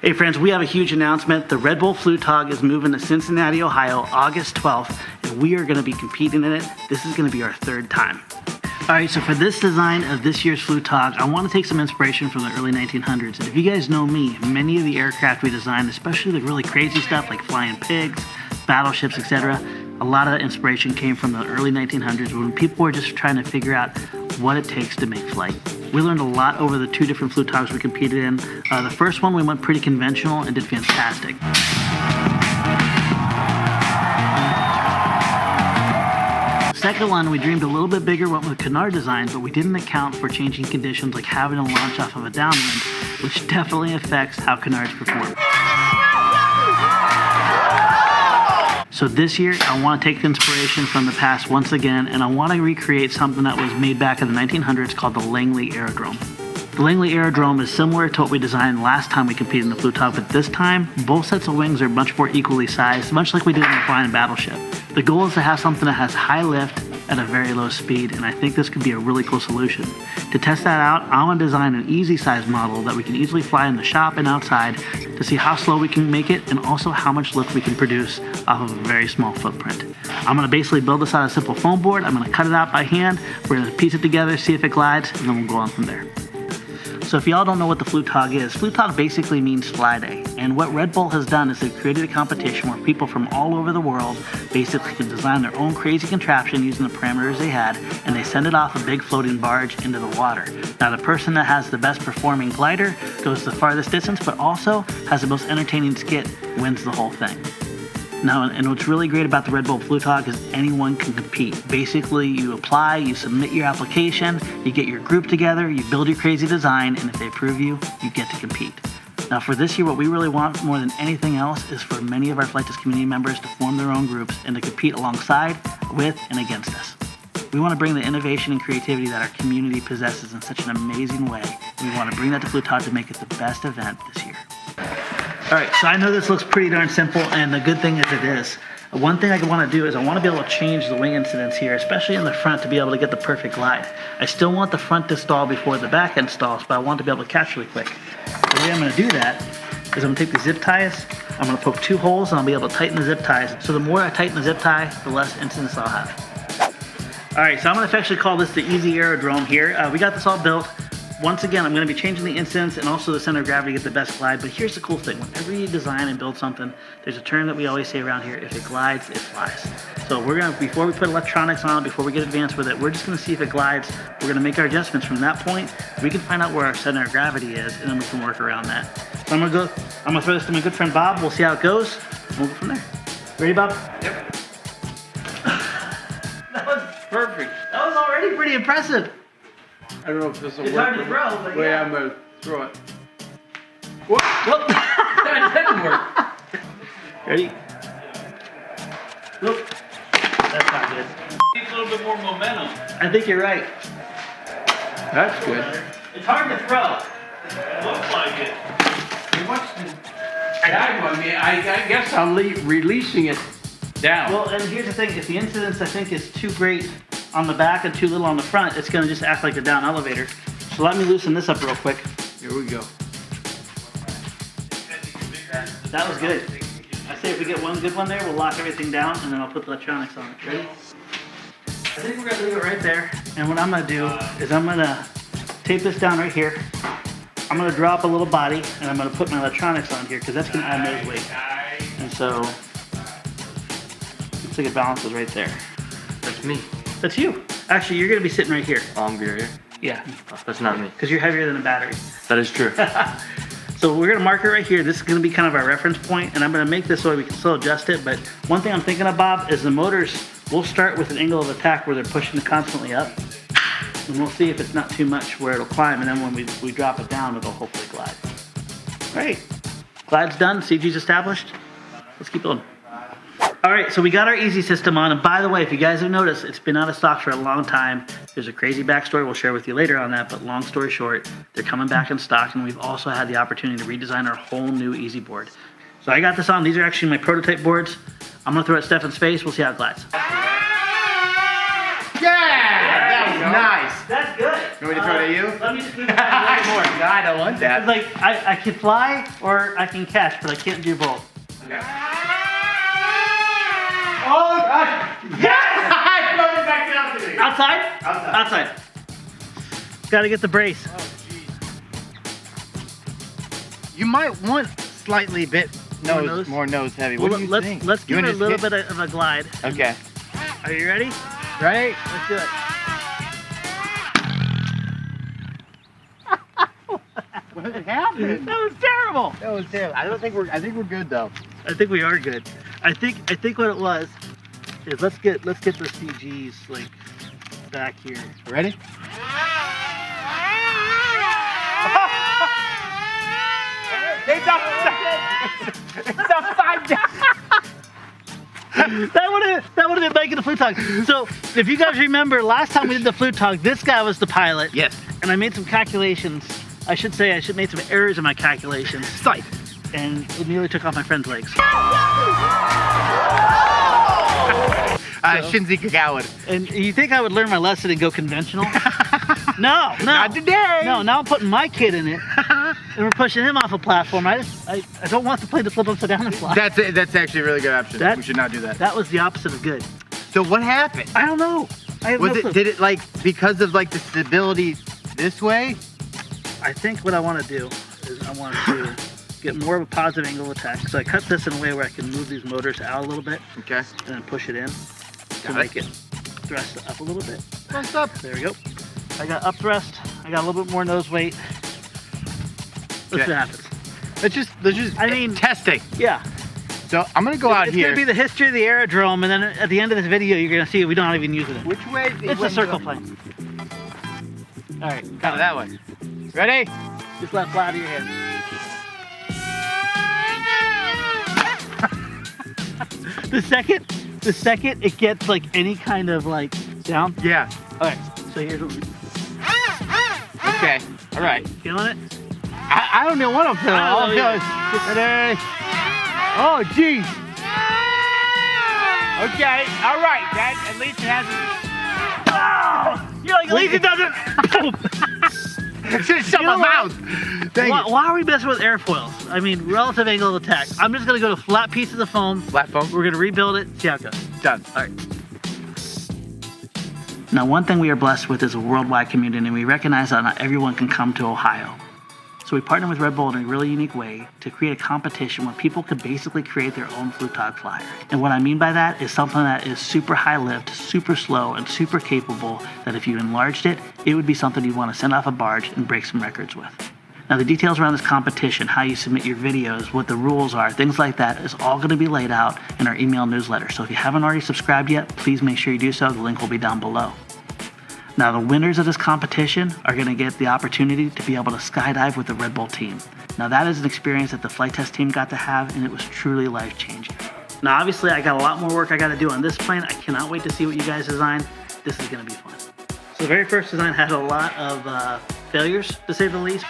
Hey friends, we have a huge announcement. The Red Bull Flugtag is moving to Cincinnati, Ohio, August 12th, and we are going to be competing in it. This is going to be our third time. All right, so for this design of this year's Flugtag, I want to take some inspiration from the early 1900s. And if you guys know me, many of the aircraft we designed, especially the really crazy stuff like flying pigs, battleships, etc., a lot of that inspiration came from the early 1900s when people were just trying to figure out what it takes to make flight. We learned a lot over the two different Flugtags we competed in. The first one we went pretty conventional and did fantastic. The second one we dreamed a little bit bigger, went with canard design, but we didn't account for changing conditions like having to launch off of a downwind, which definitely affects how canards perform. So this year, I want to take inspiration from the past once again, and I want to recreate something that was made back in the 1900s called the Langley Aerodrome. The Langley Aerodrome is similar to what we designed last time we competed in the Flugtag, but this time, both sets of wings are much more equally sized, much like we did in the flying battleship. The goal is to have something that has high lift at a very low speed, and I think this could be a really cool solution. To test that out, I want to design an easy size model that we can easily fly in the shop and outside to see how slow we can make it and also how much lift we can produce off of a very small footprint. I'm going to basically build this out of a simple foam board. I'm going to cut it out by hand. We're going to piece it together, see if it glides, and then we'll go on from there. So if y'all don't know what the Flugtag is, Flugtag basically means fly day. And what Red Bull has done is they've created a competition where people from all over the world basically can design their own crazy contraption using the parameters they had, and they send it off a big floating barge into the water. Now the person that has the best performing glider goes the farthest distance, but also has the most entertaining skit, wins the whole thing. Now, and what's really great about the Red Bull Flugtag is anyone can compete. Basically, you apply, you submit your application, you get your group together, you build your crazy design, and if they approve you, you get to compete. Now, for this year, what we really want more than anything else is for many of our Flite community members to form their own groups and to compete alongside, with, and against us. We want to bring the innovation and creativity that our community possesses in such an amazing way. We want to bring that to Flugtag to make it the best event this year. All right, so I know this looks pretty darn simple, and the good thing is it is. One thing I want to do is I want to be able to change the wing incidence here, especially in the front, to be able to get the perfect glide. I still want the front to stall before the back end stalls, but I want to be able to catch really quick. The way I'm going to do that is I'm going to take the zip ties, I'm going to poke 2 holes, and I'll be able to tighten the zip ties. So the more I tighten the zip tie, the less incidence I'll have. All right, so I'm going to actually call this the Easy Aerodrome here. We got this all built. Once again, I'm going to be changing the incidence and also the center of gravity to get the best glide. But here's the cool thing. Whenever you design and build something, there's a term that we always say around here: if it glides, it flies. So we're going to, before we put electronics on, before we get advanced with it, we're just going to see if it glides. We're going to make our adjustments from that point. We can find out where our center of gravity is, and then we can work around that. So I'm going to throw this to my good friend Bob. We'll see how it goes, and we'll go from there. Ready, Bob? Yep. That was Perfect. That was already pretty impressive. I don't know if this will work. It's hard to throw, but yeah. I'm going to throw it. Whoop. Whoop. That didn't work. Ready? Nope. That's not good. Needs a little bit more momentum. I think you're right. That's good. It's hard to throw. It looks like it. I guess I'm releasing it down. Well, and here's the thing. If the incidence, I think, is too great on the back and too little on the front, it's going to just act like a down elevator. So let me loosen this up real quick. Here we go. That was good. I say if we get one good one there, we'll lock everything down, and then I'll put the electronics on it. Ready? I think we're going to leave it right there. And what I'm going to do is I'm going to tape this down right here. I'm going to drop a little body, and I'm going to put my electronics on here, because that's going to add nose weight. And so, looks like it balances right there. That's me. That's you. Actually, you're going to be sitting right here. Oh, I'm here. Yeah. Oh, that's not me. Because you're heavier than a battery. That is true. So we're going to mark it right here. This is going to be kind of our reference point, and I'm going to make this so we can still adjust it. But one thing I'm thinking of, Bob, is the motors, we'll start with an angle of attack where they're pushing it constantly up. And we'll see if it's not too much where it'll climb, and then when we drop it down, it'll hopefully glide. All right. Glide's done. CG's established. Let's keep going. All right, so we got our easy system on, and by the way, if you guys have noticed, it's been out of stock for a long time. There's a crazy backstory we'll share with you later on that, but long story short, they're coming back in stock, and we've also had the opportunity to redesign our whole new easy board. So I got this on. These are actually my prototype boards. I'm gonna throw it at Stefan's face. We'll see how it glides. Yeah! That was nice. That's good. You want me to throw it at you? Let me just move it a little more. I don't want that. It's like, I can fly or I can catch, but I can't do both. Okay. Oh, gosh. Yes! I floated back down to me. Outside? Outside. Outside. Gotta get the brace. Oh, jeez. You might want slightly bit more nose heavy. What do you think? Let's give You it a wanna little just bit of a glide. Okay. Are you ready? Ready? Let's do it. What happened? That was terrible. That was terrible. I think we're good though. I think we are good. I think what it was is let's get the CGs like back here. Ready? It's upside down. That would have been making the Flugtag. So if you guys remember last time we did the Flugtag, this guy was the pilot. Yes. And I made some calculations. I should made some errors in my calculations. Sight. And it nearly took off my friend's legs. Shinzi Kagawa. And you think I would learn my lesson and go conventional? No. Not today. No, now I'm putting my kid in it. And we're pushing him off a platform. I don't want the plane to flip upside down and fly. That's actually a really good option. We should not do that. That was the opposite of good. So what happened? I don't know. I have no clue. Did it like because of like the stability this way? I think what I want to do is I want to get more of a positive angle of attack. So I cut this in a way where I can move these motors out a little bit. Okay. And then push it in to make it thrust up a little bit. Thrust up. There we go. I got up thrust. I got a little bit more nose weight. Let's see what happens. Let's just testing. Yeah. So I'm gonna go out it's here. It's gonna be the history of the aerodrome, and then at the end of this video, you're gonna see we don't even use it. Which way? It's a circle plane. All right, kind of that way. Ready? Just let fly out of your head. the second it gets like any kind of like down. Yeah. All right. So here's what we. Okay. All right. Feeling it? I don't know what I'm feeling. All I'm feeling is ready. Oh, geez. Okay. All right. That at least it hasn't. Oh, you're like at least it doesn't. I should have shut my mouth. Why are we messing with airfoils? I mean, relative angle of attack. I'm just gonna go to flat pieces of foam. Flat foam. We're gonna rebuild it. See how it goes. Done. All right. Now, one thing we are blessed with is a worldwide community, and we recognize that not everyone can come to Ohio. So we partnered with Red Bull in a really unique way to create a competition where people could basically create their own Flugtag flyer. And what I mean by that is something that is super high lift, super slow, and super capable that if you enlarged it, it would be something you'd want to send off a barge and break some records with. Now, the details around this competition, how you submit your videos, what the rules are, things like that is all going to be laid out in our email newsletter. So if you haven't already subscribed yet, please make sure you do so. The link will be down below. Now, the winners of this competition are going to get the opportunity to be able to skydive with the Red Bull team. Now, that is an experience that the flight test team got to have, and it was truly life-changing. Now, obviously, I got a lot more work I got to do on this plane. I cannot wait to see what you guys design. This is going to be fun. So the very first design had a lot of failures, to say the least.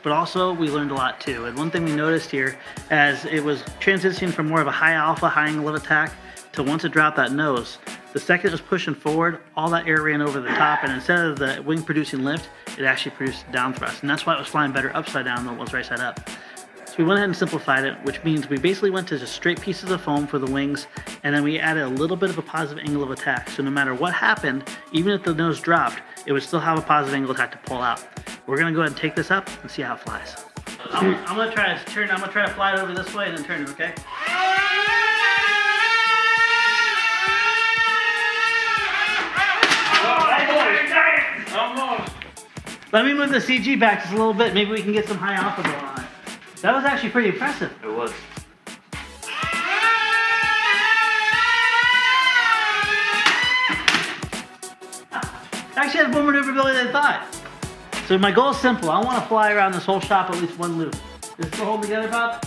But also, we learned a lot, too. And one thing we noticed here, as it was transitioning from more of a high alpha, high angle of attack, to once it dropped that nose, the second it was pushing forward, all that air ran over the top, and instead of the wing producing lift, it actually produced down thrust. And that's why it was flying better upside down than it was right side up. So we went ahead and simplified it, which means we basically went to just straight pieces of foam for the wings, and then we added a little bit of a positive angle of attack. So no matter what happened, even if the nose dropped, it would still have a positive angle of attack to pull out. We're gonna go ahead and take this up and see how it flies. I'm gonna try to fly it over this way and then turn it, okay? Almost. Let me move the CG back just a little bit. Maybe we can get some high alpha going on it. That was actually pretty impressive. It was. Actually has more maneuverability than I thought. So my goal is simple. I want to fly around this whole shop at least one loop. Is this hold together, Bob?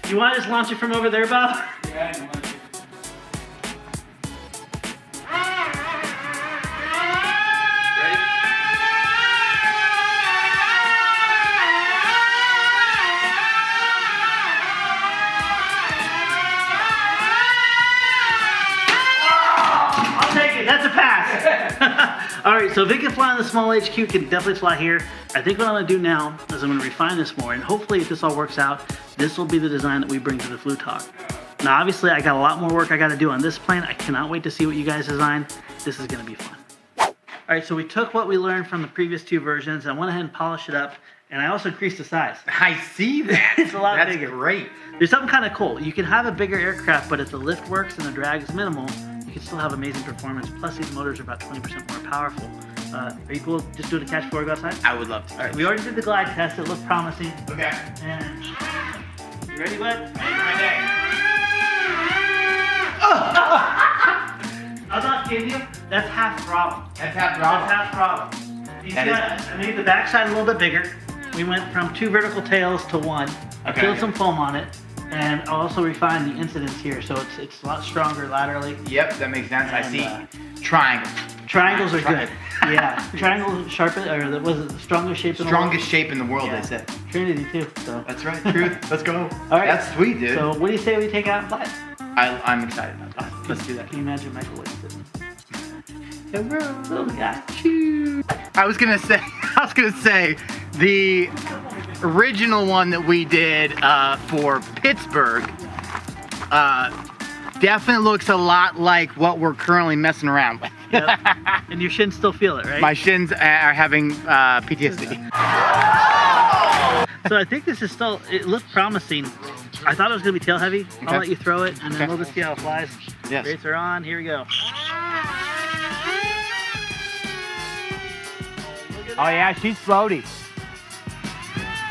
You want to just launch it from over there, Bob? Yeah, I know. All right, so if it can fly on the small HQ, it can definitely fly here. I think what I'm gonna do now is I'm gonna refine this more, and hopefully if this all works out, this will be the design that we bring to the Flugtag. Now, obviously, I got a lot more work I gotta do on this plane. I cannot wait to see what you guys design. This is gonna be fun. All right, so we took what we learned from the previous 2 versions, and I went ahead and polished it up, and I also increased the size. I see that. It's a lot That's bigger. great. There's something kind of cool. You can have a bigger aircraft, but if the lift works and the drag is minimal, you can still have amazing performance. Plus, these motors are about 20% more powerful. Are you cool just doing a catch before we go outside? I would love to. All right, we already did the glide test. It looked promising. Okay. And you ready, bud? I'm not kidding you. That's half throttle. That's half throttle. That's half throttle. You see That what? I made the backside a little bit bigger. We went from 2 vertical tails to 1. I Okay. peeled some foam on it, and I also refined the incidence here, so it's a lot stronger laterally. Yep, that makes sense. I And, see. Triangles. Triangles are good. Yeah, triangles sharpest, or was it the strongest shape in the world? Strongest shape in the world, Yeah. they said. Trinity too. So. That's right. Truth. Let's go. All right. That's sweet, dude. So what do you say we take out and fly? I'm excited about that. Let's do that. Can you imagine Michael Wade sitting? Hello. Yeah. I was gonna say the original one that we did for Pittsburgh definitely looks a lot like what we're currently messing around with. Yep. And your shins still feel it, right? My shins are having PTSD. So I think this is still, it looked promising. I thought it was gonna be tail heavy. I'll Okay. let you throw it and then Okay. we'll just see how it flies. Yes. Rates are on, here we go. Oh yeah, she's floaty.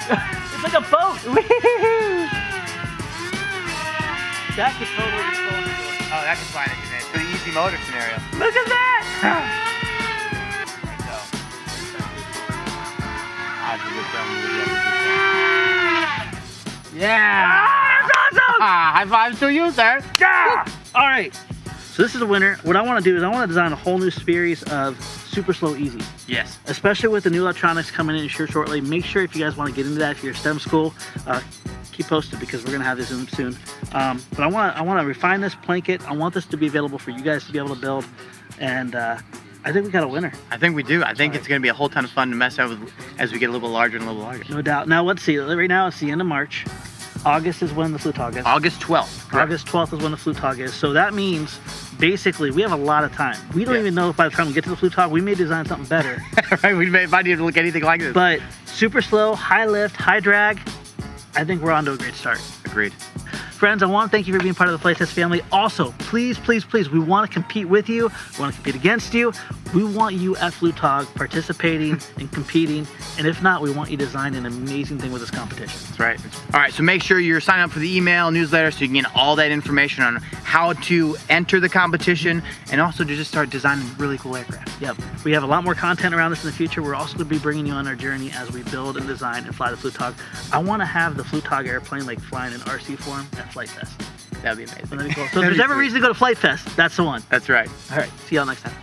It's like a boat. That could totally be flown into it. Oh, that can fly in for the easy motor scenario. Look at that! Yeah. That's awesome! High fives to you, sir. Yeah! All right. So this is a winner. What I want to do is I want to design a whole new series of super slow easy. Yes. Especially with the new electronics coming in here shortly. Make sure if you guys want to get into that, if you're a STEM school, keep posted because we're gonna have this in soon. But I want to refine this blanket. I want this to be available for you guys to be able to build, and I think we got a winner. I think we do. I think it's going to be a whole ton of fun to mess with as we get a little bit larger and a little larger. No doubt. Now let's see. Right now it's the end of March. August is when the Flugtag is. August 12th. Correct. August 12th is when the Flugtag is. So that means basically we have a lot of time. We don't Yes. even know if by the time we get to the Flugtag we may design something better. Right? We might need to look anything like this. But super slow, high lift, high drag. I think we're on to a great start. Agreed. Friends, I want to thank you for being part of the Playtest family. Also, please, please, please, we want to compete with you. We want to compete against you. We want you at Flugtag participating and competing. And if not, we want you to design an amazing thing with this competition. That's right. All right, so make sure you're signing up for the email newsletter so you can get all that information on how to enter the competition and also to just start designing really cool aircraft. Yep. We have a lot more content around this in the future. We're also going to be bringing you on our journey as we build and design and fly the Flugtag. I want to have the Flugtag airplane like flying in RC form at Flite Fest. That'd be amazing. Wouldn't that be cool? So if there's ever a reason to go to Flite Fest, that's the one. That's right. All right. See y'all next time.